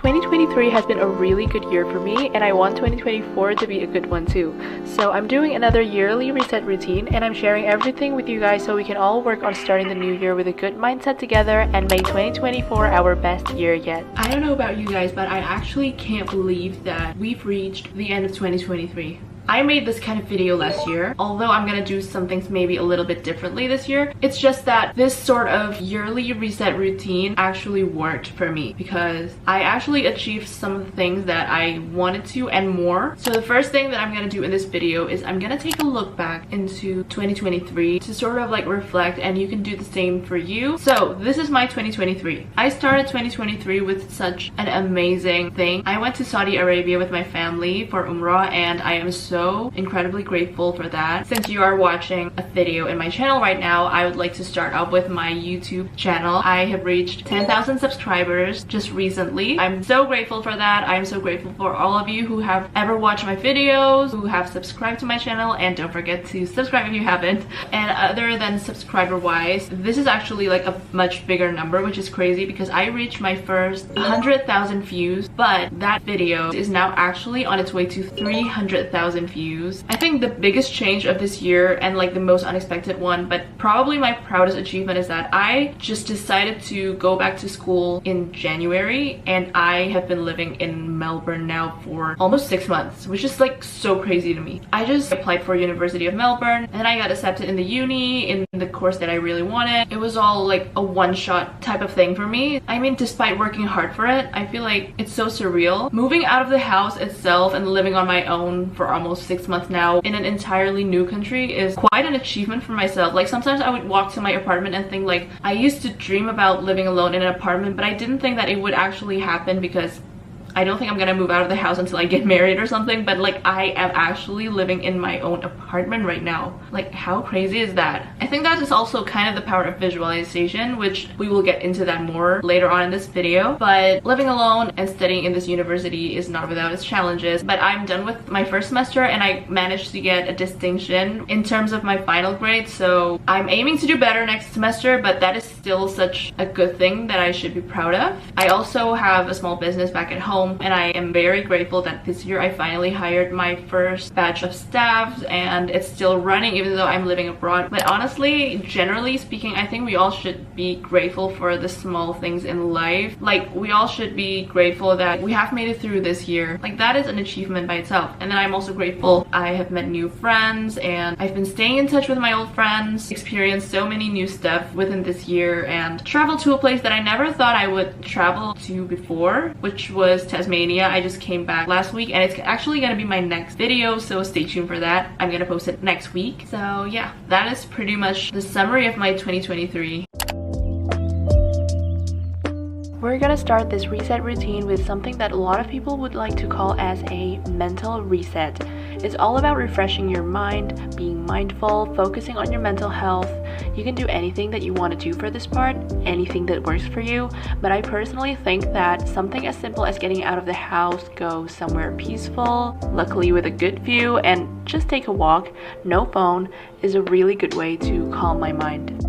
2023 has been a really good year for me, and I want 2024 to be a good one too. So I'm doing another yearly reset routine, and I'm sharing everything with you guys so we can all work on starting the new year with a good mindset together and make 2024 our best year yet. I don't know about you guys, but I actually can't believe that we've reached the end of 2023. I made this kind of video last year, although I'm gonna do some things maybe a little bit differently this year. It's just that this sort of yearly reset routine actually worked for me because I actually achieved some of the things that I wanted to and more. So the first thing that I'm gonna do in this video is I'm gonna take a look back into 2023 to sort of like reflect, and you can do the same for you. So this is my 2023. I started 2023 with such an amazing thing. I went to Saudi Arabia with my family for Umrah, and I am so incredibly grateful for that. Since you are watching a video in my channel right now, I would like to start off with my YouTube channel. I have reached 10,000 subscribers just recently. I'm so grateful for that. I'm so grateful for all of you who have ever watched my videos, who have subscribed to my channel, and don't forget to subscribe if you haven't. And other than subscriber wise, this is actually like a much bigger number, which is crazy because I reached my first 100,000 views, but that video is now actually on its way to 300,000 views. I think the biggest change of this year, and like the most unexpected one, but probably my proudest achievement, is that I just decided to go back to school in January, and I have been living in Melbourne now for almost 6 months, which is like so crazy to me. I just applied for University of Melbourne, and I got accepted in the uni in the course that I really wanted. It was all like a one-shot type of thing for me. I mean, despite working hard for it, I feel like it's so surreal. Moving out of the house itself and living on my own for almost 6 months now in an entirely new country is quite an achievement for myself. Like sometimes I would walk to my apartment and think like I used to dream about living alone in an apartment, but I didn't think that it would actually happen because I don't think I'm gonna move out of the house until I get married or something, but like I am actually living in my own apartment right now. Like how crazy is that? I think that is also kind of the power of visualization, which we will get into that more later on in this video. But living alone and studying in this university is not without its challenges. But I'm done with my first semester and I managed to get a distinction in terms of my final grade, so I'm aiming to do better next semester, but that is still such a good thing that I should be proud of. I also have a small business back at home, and I am very grateful that this year I finally hired my first batch of staff, and it's still running even though I'm living abroad. But honestly, generally speaking, I think we all should be grateful for the small things in life. Like we all should be grateful that we have made it through this year. Like that is an achievement by itself. And then I'm also grateful I have met new friends, and I've been staying in touch with my old friends, experienced so many new stuff within this year, and traveled to a place that I never thought I would travel to before, which was Tasmania. I just came back last week, and it's actually gonna be my next video, so stay tuned for that. I'm gonna post it next week. So yeah, that is pretty much the summary of my 2023. We're gonna start this reset routine with something that a lot of people would like to call as a mental reset. It's all about refreshing your mind, being mindful, focusing on your mental health. You can do anything that you want to do for this part, anything that works for you, but I personally think that something as simple as getting out of the house, go somewhere peaceful, luckily with a good view, and just take a walk, no phone, is a really good way to calm my mind.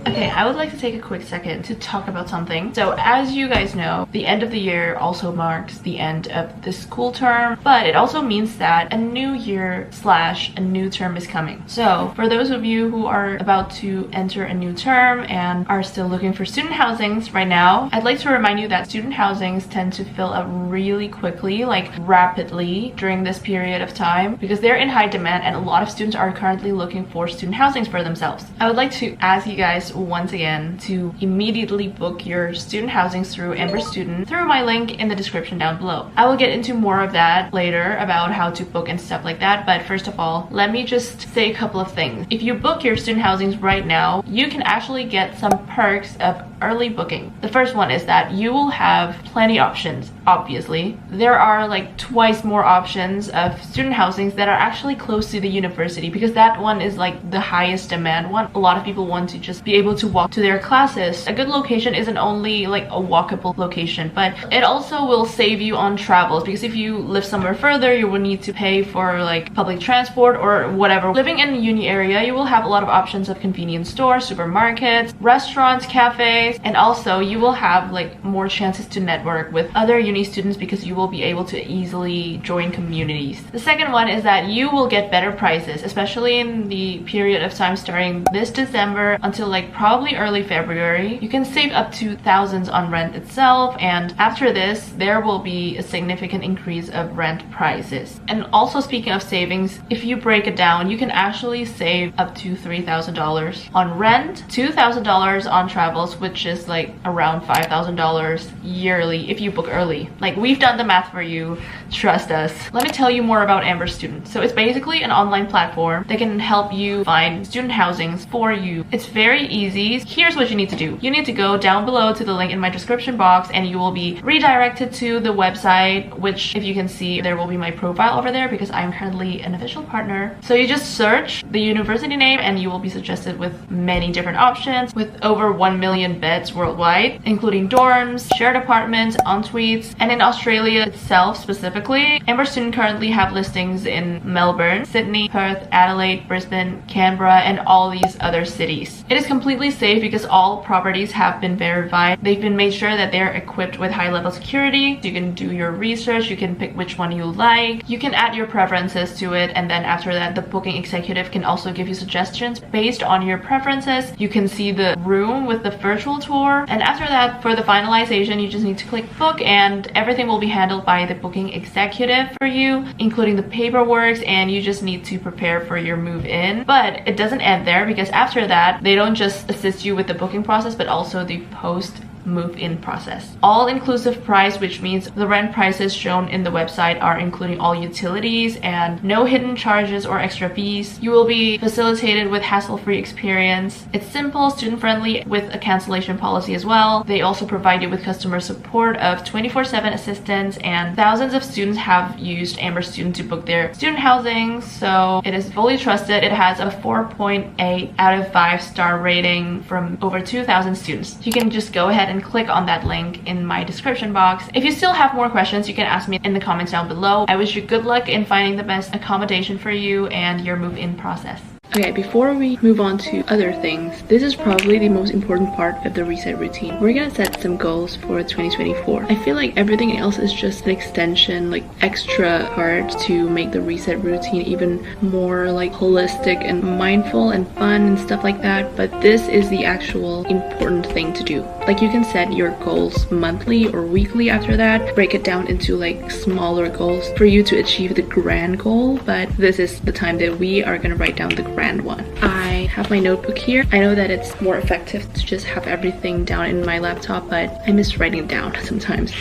Okay, I would like to take a quick second to talk about something. So as you guys know, the end of the year also marks the end of the school term, but it also means that a new year / a new term is coming. So for those of you who are about to enter a new term and are still looking for student housings right now, I'd like to remind you that student housings tend to fill up really quickly, like rapidly during this period of time, because they're in high demand and a lot of students are currently looking for student housings for themselves. I would like to ask you guys once again to immediately book your student housings through Amber Student through my link in the description down below. I will get into more of that later about how to book and stuff like that, but first of all, let me just say a couple of things. If you book your student housings right now, you can actually get some perks of early booking. The first one is that you will have plenty options. Obviously, there are like twice more options of student housings that are actually close to the university, because that one is like the highest demand one. A lot of people want to just be able to walk to their classes. A good location isn't only like a walkable location, but it also will save you on travels, because if you live somewhere further, you will need to pay for like public transport or whatever. Living in uni area, you will have a lot of options of convenience stores, supermarkets, restaurants, cafes, and also you will have like more chances to network with other uni students because you will be able to easily join communities. The second one is that you will get better prices, especially in the period of time starting this December until like probably early February. You can save up to thousands on rent itself, and after this there will be a significant increase of rent prices. And also, speaking of savings, if you break it down, you can actually save up to $3,000 on rent, $2,000 on travels, which is like around $5,000 yearly if you book early. Like, we've done the math for you, trust us. Let me tell you more about Amber Student. So it's basically an online platform that can help you find student housings for you. It's very easy. Here's what you need to do. You need to go down below to the link in my description box and you will be redirected to the website, which, if you can see, there will be my profile over there because I'm currently an official partner. So you just search the university name and you will be suggested with many different options with over 1 million beds worldwide, including dorms, shared apartments, en-suites. And in Australia itself specifically, Amber Student currently have listings in Melbourne, Sydney, Perth, Adelaide, Brisbane, Canberra, and all these other cities. It is completely safe because all properties have been verified. They've been made sure that they're equipped with high-level security. You can do your research, you can pick which one you like, you can add your preferences to it, and then after that the booking executive can also give you suggestions based on your preferences. You can see the room with the virtual tour, and after that, for the finalization, you just need to click book and everything will be handled by the booking executive for you, including the paperwork, and you just need to prepare for your move in. But it doesn't end there, because after that they don't just assist you with the booking process but also the post move-in process. All-inclusive price, which means the rent prices shown in the website are including all utilities and no hidden charges or extra fees. You will be facilitated with hassle-free experience. It's simple, student-friendly, with a cancellation policy as well. They also provide you with customer support of 24/7 assistance, and thousands of students have used Amber Student to book their student housing, so it is fully trusted. It has a 4.8 out of 5 star rating from over 2,000 students. You can just go ahead and click on that link in my description box. If you still have more questions, you can ask me in the comments down below. I wish you good luck in finding the best accommodation for you and your move-in process. Okay, before we move on to other things, this is probably the most important part of the reset routine. We're gonna set some goals for 2024. I feel like everything else is just an extension, like extra part to make the reset routine even more like holistic and mindful and fun and stuff like that. But this is the actual important thing to do. Like, you can set your goals monthly or weekly after that, break it down into like smaller goals for you to achieve the grand goal. But this is the time that we are gonna write down the grand one. I have my notebook here. I know that it's more effective to just have everything down in my laptop, but I miss writing it down sometimes.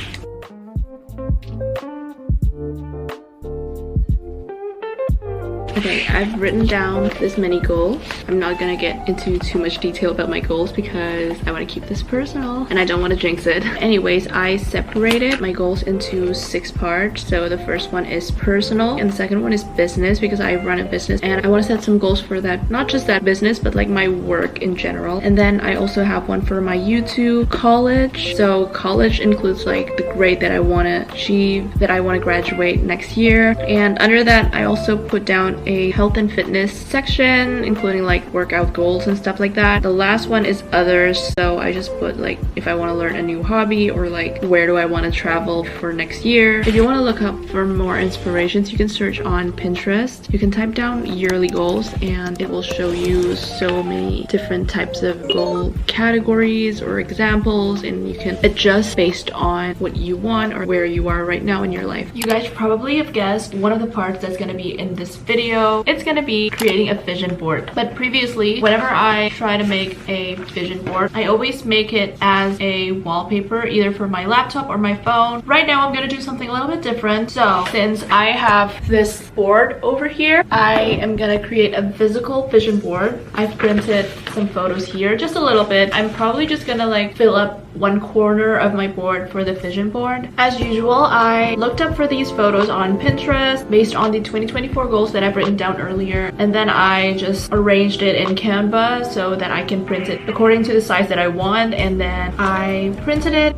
Okay, I've written down this many goals. I'm not gonna get into too much detail about my goals because I want to keep this personal and I don't want to jinx it. Anyways, I separated my goals into 6 parts. So the first one is personal and the second one is business, because I run a business and I want to set some goals for that, not just that business but like my work in general. And then I also have one for my YouTube, college. So college includes like the grade that I want to achieve, that I want to graduate next year. And under that I also put down a health and fitness section, including like workout goals and stuff like that. The last one is others, so I just put like if I want to learn a new hobby or like where do I want to travel for next year. If you want to look up for more inspirations, you can search on Pinterest. You can type down yearly goals and it will show you so many different types of goal categories or examples, and you can adjust based on what you want or where you are right now in your life. You guys probably have guessed one of the parts that's going to be in this video. It's gonna be creating a vision board. But previously, whenever I try to make a vision board, I always make it as a wallpaper, either for my laptop or my phone. Right now, I'm gonna do something a little bit different. So since I have this board over here, I am gonna create a physical vision board. I've printed some photos here, just a little bit. I'm probably just gonna like fill up one corner of my board for the vision board. As usual, I looked up for these photos on Pinterest based on the 2024 goals that I've written down earlier, and then I just arranged it in Canva so that I can print it according to the size that I want, and then I printed it.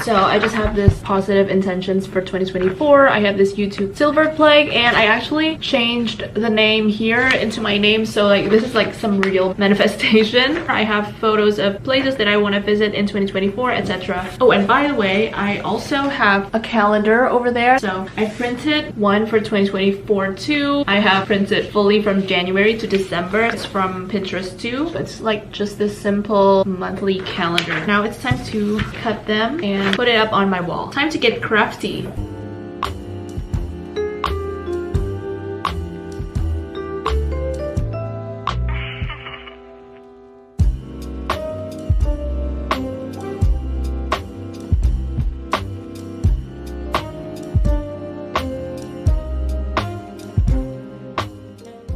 So I just have this positive intentions for 2024. I have this YouTube silver plague, and I actually changed the name here into my name. So like this is like some real manifestation. I have photos of places that I want to visit in 2024, etc. Oh, and by the way, I also have a calendar over there. So I printed one for 2024 too. I have printed fully from January to December. It's from Pinterest too. It's like just this simple monthly calendar. Now it's time to cut them and put it up on my wall. Time to get crafty.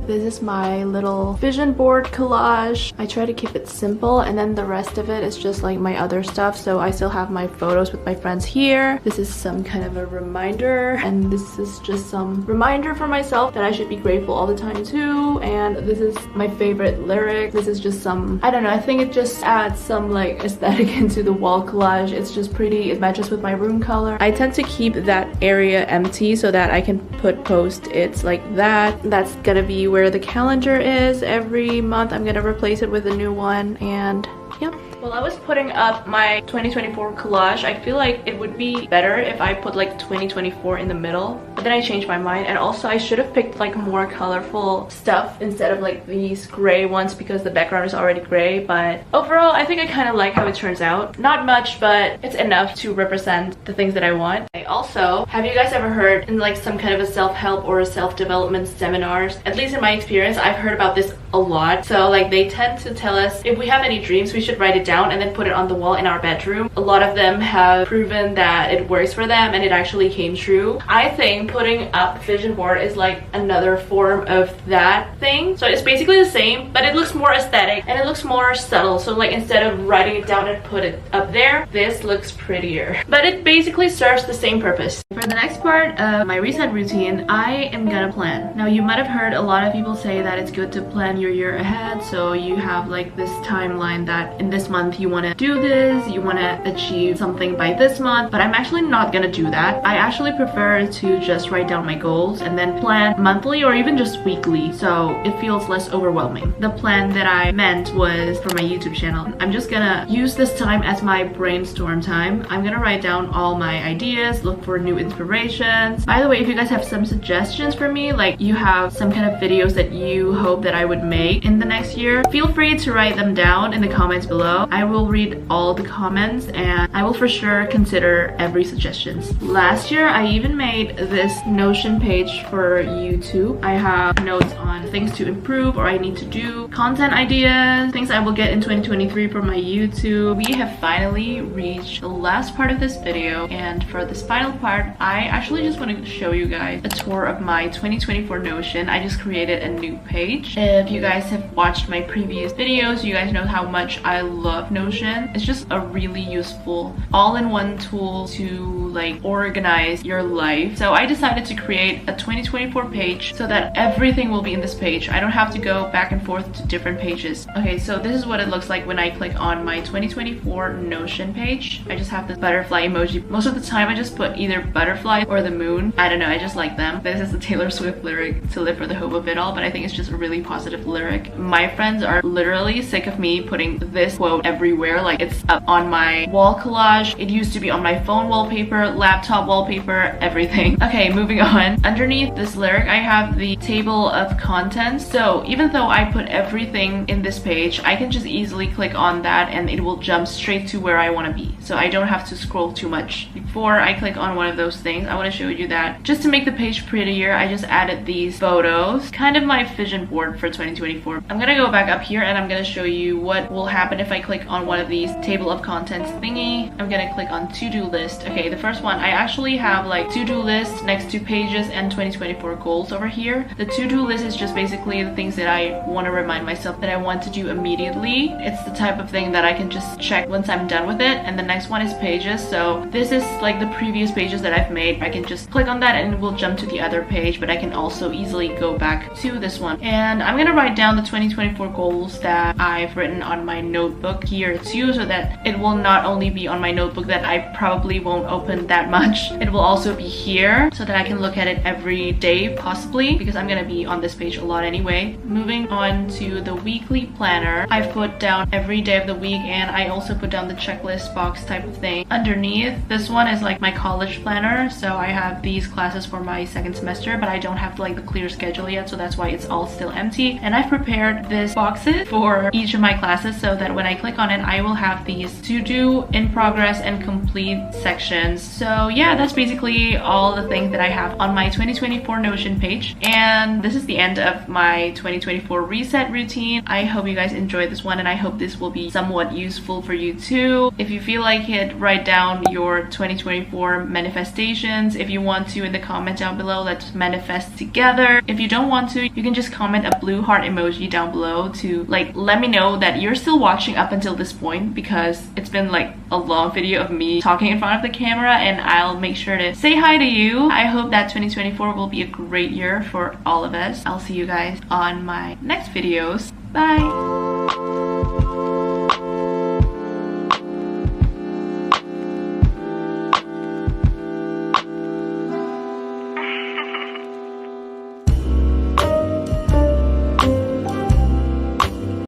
This is my little vision board collage. I try to keep it simple, and then the rest of it is just like my other stuff. So I still have my photos with my friends here. This is some kind of a reminder, and this is just some reminder for myself that I should be grateful all the time too. And this is my favorite lyric. This is just some, I don't know, I think it just adds some like aesthetic into the wall collage. It's just pretty. It matches with my room color. I tend to keep that area empty so that I can put post-its like that. That's gonna be where the calendar is. Every month I'm gonna replace it with a new one, and yep. While I was putting up my 2024 collage, I feel like it would be better if I put like 2024 in the middle, but then I changed my mind. And also I should have picked like more colorful stuff instead of like these gray ones because the background is already gray. But overall, I think I kind of like how it turns out. Not much, but it's enough to represent the things that I want. I also, have you guys ever heard in like some kind of a self-help or self-development seminars? At least in my experience, I've heard about this a lot. So like they tend to tell us if we have any dreams, we should write it down and then put it on the wall in our bedroom. A lot of them have proven that it works for them and it actually came true. I think putting up vision board is like another form of that thing. So it's basically the same, but it looks more aesthetic and it looks more subtle. So like instead of writing it down and put it up there, this looks prettier. But it basically serves the same purpose. For the next part of my reset routine, I am gonna plan. Now you might have heard a lot of people say that it's good to plan your year ahead, so you have like this timeline that in this month you want to do this, you want to achieve something by this month, but I'm actually not gonna do that. I actually prefer to just write down my goals and then plan monthly or even just weekly, so it feels less overwhelming. The plan that I meant was for my YouTube channel. I'm just gonna use this time as my brainstorm time. I'm gonna write down all my ideas, look for new inspirations. By the way, if you guys have some suggestions for me, like you have some kind of videos that you hope that I would make in the next year, feel free to write them down in the comments below. I will read all the comments and I will for sure consider every suggestions. Last year, I even made this Notion page for YouTube. I have notes on things to improve or I need to do, content ideas, things I will get in 2023 for my YouTube. We have finally reached the last part of this video, and for this final part, I actually just want to show you guys a tour of my 2024 Notion. I just created a new page. If you guys have watched my previous videos, you guys know how much I love Notion. It's just a really useful all-in-one tool to like organize your life. So I decided to create a 2024 page so that everything will be in this page. I don't have to go back and forth to different pages. Okay, so this is what it looks like when I click on my 2024 Notion page. I just have this butterfly emoji. Most of the time I just put either butterfly or the moon. I don't know, I just like them. This is the Taylor Swift lyric, to live for the hope of it all, but I think it's just a really positive lyric. My friends are literally sick of me putting this quote everywhere. Like it's up on my wall collage. It used to be on my phone wallpaper, laptop wallpaper, everything. Okay, Okay, moving on. Underneath this lyric, I have the table of contents. So even though I put everything in this page, I can just easily click on that and it will jump straight to where I want to be. So I don't have to scroll too much. Before I click on one of those things, I want to show you that just to make the page prettier, I just added these photos. Kind of my vision board for 2024. I'm gonna go back up here and I'm gonna show you what will happen if I click on one of these table of contents thingy. I'm gonna click on to-do list. Okay, the first one, I actually have like to-do list next to pages and 2024 goals over here. The to-do list is just basically the things that I want to remind myself that I want to do immediately. It's the type of thing that I can just check once I'm done with it. And the next one is pages. So this is like the previous pages that I've made. I can just click on that and it will jump to the other page, but I can also easily go back to this one. And I'm gonna write down the 2024 goals that I've written on my notebook here too, so that it will not only be on my notebook that I probably won't open that much. It will also be here so that I can look at it every day possibly, because I'm gonna be on this page a lot anyway. Moving on to the weekly planner, I've put down every day of the week and I also put down the checklist box type of thing. Underneath, this one is like my college planner, so I have these classes for my second semester, but I don't have like the clear schedule yet, so that's why it's all still empty. And I've prepared these boxes for each of my classes so that when I click on it, I will have these to do, in progress, and complete sections. So yeah, that's basically all the things that I have on my 2024 Notion page. And this is the end of my 2024 reset routine. I hope you guys enjoyed this one and I hope this will be somewhat useful for you too. If you feel like it, write down your 2024 manifestations. If you want to, in the comment down below, let's manifest together. If you don't want to, you can just comment a blue heart emoji down below to like let me know that you're still watching up until this point, because it's been like a long video of me talking in front of the camera and I'll make sure to say hi to you. I hope that 2024 will be a great year for all of us. I'll see you guys on my next videos. Bye!